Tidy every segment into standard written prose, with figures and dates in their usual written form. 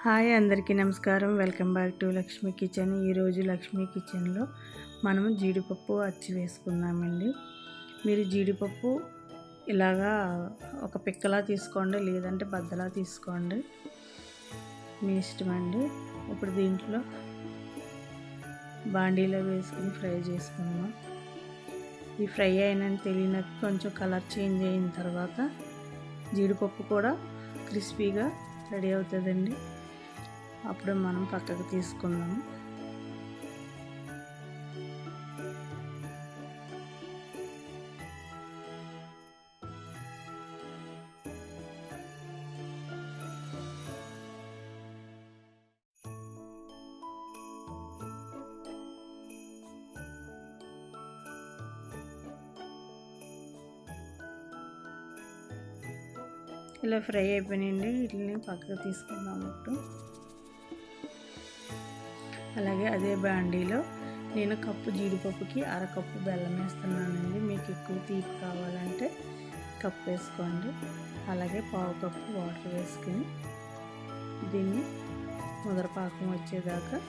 Hi అందరికీ నమస్కారం. Welcome back to Lakshmi kitchen. ఈరోజు లక్ష్మీ కిచెన్లో మనము జీడిపప్పు అచ్చి వేసుకుందామండి. మీరు జీడిపప్పు ఇలాగా ఒక పిక్కలా తీసుకోండి, లేదంటే బద్దలా తీసుకోండి, మీ ఇష్టమండి. ఇప్పుడు దీంట్లో బాండీలో వేసుకుని ఫ్రై చేసుకుందాం. ఈ ఫ్రై అయినని తెలియనాక కొంచెం కలర్ చేంజ్ అయిన తర్వాత జీడిపప్పు కూడా క్రిస్పీగా రెడీ అవుతుందండి. అప్పుడు మనం పక్కకు తీసుకుందాము. ఇలా ఫ్రై అయిపోయినాయండి. వీటిని పక్కకు తీసుకుందాం. ఇప్పుడు అలాగే అదే బాండీలో నేను కప్పు జీడిపప్పుకి అరకప్పు బెల్లం వేస్తున్నానండి. మీకు ఎక్కువ తీపి కావాలంటే కప్పు వేసుకోండి. అలాగే పావు కప్పు వాటర్ వేసుకుని దీన్ని ముదరపాకం వచ్చేదాకా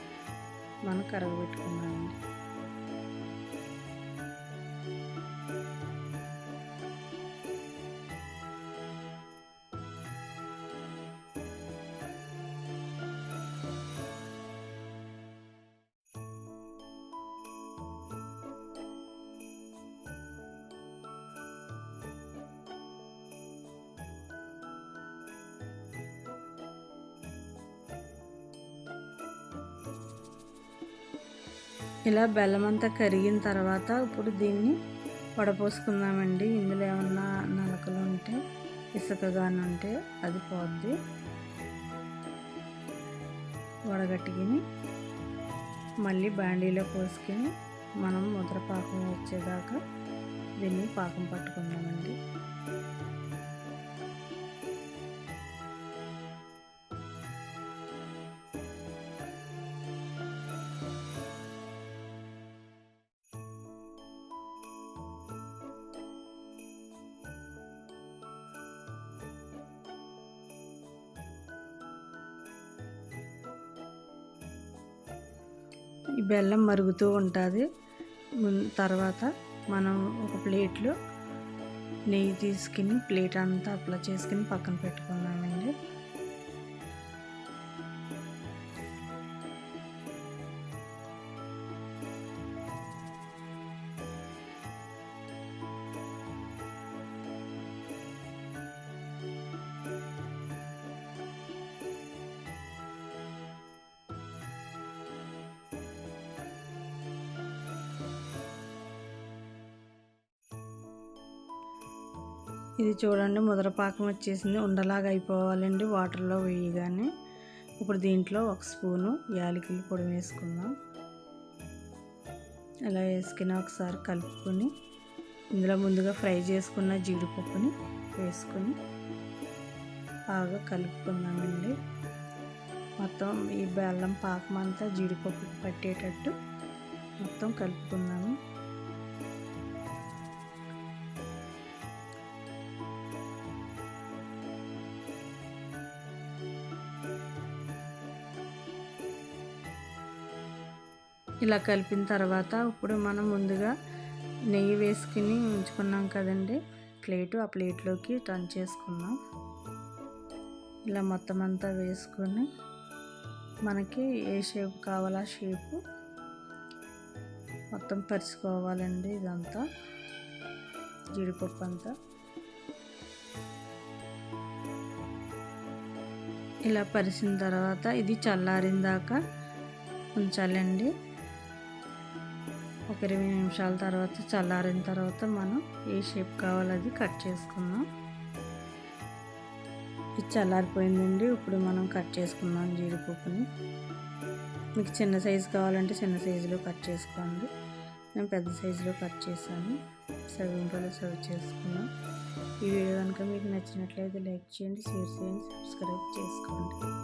మనం కరగబెట్టుకున్నామండి. ఇలా బెల్లం అంతా కరిగిన తర్వాత ఇప్పుడు దీన్ని వడపోసుకుందామండి. ఇందులో ఏమన్నా నలకలు ఉంటే, ఇసుకగానే ఉంటే అది పోద్ది. వడగట్టుకుని మళ్ళీ బాండీలో పోసుకొని మనం ముద్ర పాకం వచ్చేదాకా దీన్ని పాకం పట్టుకుందామండి. ఈ బెల్లం మరుగుతూ ఉంటుంది. తర్వాత మనం ఒక ప్లేట్లో నెయ్యి తీసుకుని ప్లేట్ అంతా అప్లై చేసుకుని పక్కన పెట్టుకున్నామండి. ఇది చూడండి, ముదరపాకం వచ్చేసింది. ఉండలాగా అయిపోవాలండి వాటర్లో వేయగానే. ఇప్పుడు దీంట్లో ఒక స్పూను యాలకుల పొడి వేసుకుందాం. ఇలా వేసుకుని ఒకసారి కలుపుకొని ఇందులో ముందుగా ఫ్రై చేసుకున్న జీడిపప్పుని వేసుకొని బాగా కలుపుకుందామండి. మొత్తం ఈ బెల్లం పాకం అంతా జీడిపప్పు పట్టేటట్టు మొత్తం కలుపుకుందాము. ఇలా కలిపిన తర్వాత ఇప్పుడు మనం ముందుగా నెయ్యి వేసుకుని ఉంచుకున్నాం కదండి ప్లేటు, ఆ ప్లేట్లోకి టర్న్ చేసుకుందాం. ఇలా మొత్తం అంతా వేసుకొని మనకి ఏ షేప్ కావాలో ఆ షేపు మొత్తం పరుచుకోవాలండి. ఇదంతా జీడిపప్పు అంతా ఇలా పరిచిన తర్వాత ఇది చల్లారిన దాకా ఉంచాలండి. ఒక 20 నిమిషాల తర్వాత చల్లారిన తర్వాత మనం ఏ షేప్ కావాలో అది కట్ చేసుకుందాం. ఇది చల్లారిపోయిందండి. ఇప్పుడు మనం కట్ చేసుకుందాం జీడిపప్పుని. మీకు చిన్న సైజు కావాలంటే చిన్న సైజులో కట్ చేసుకోండి. నేను పెద్ద సైజులో కట్ చేశాను. సర్వింగ్లో సర్వ్ చేసుకున్నాం. ఈ వీడియో కనుక మీకు నచ్చినట్లయితే లైక్ చేయండి, షేర్ చేయండి, సబ్స్క్రైబ్ చేసుకోండి.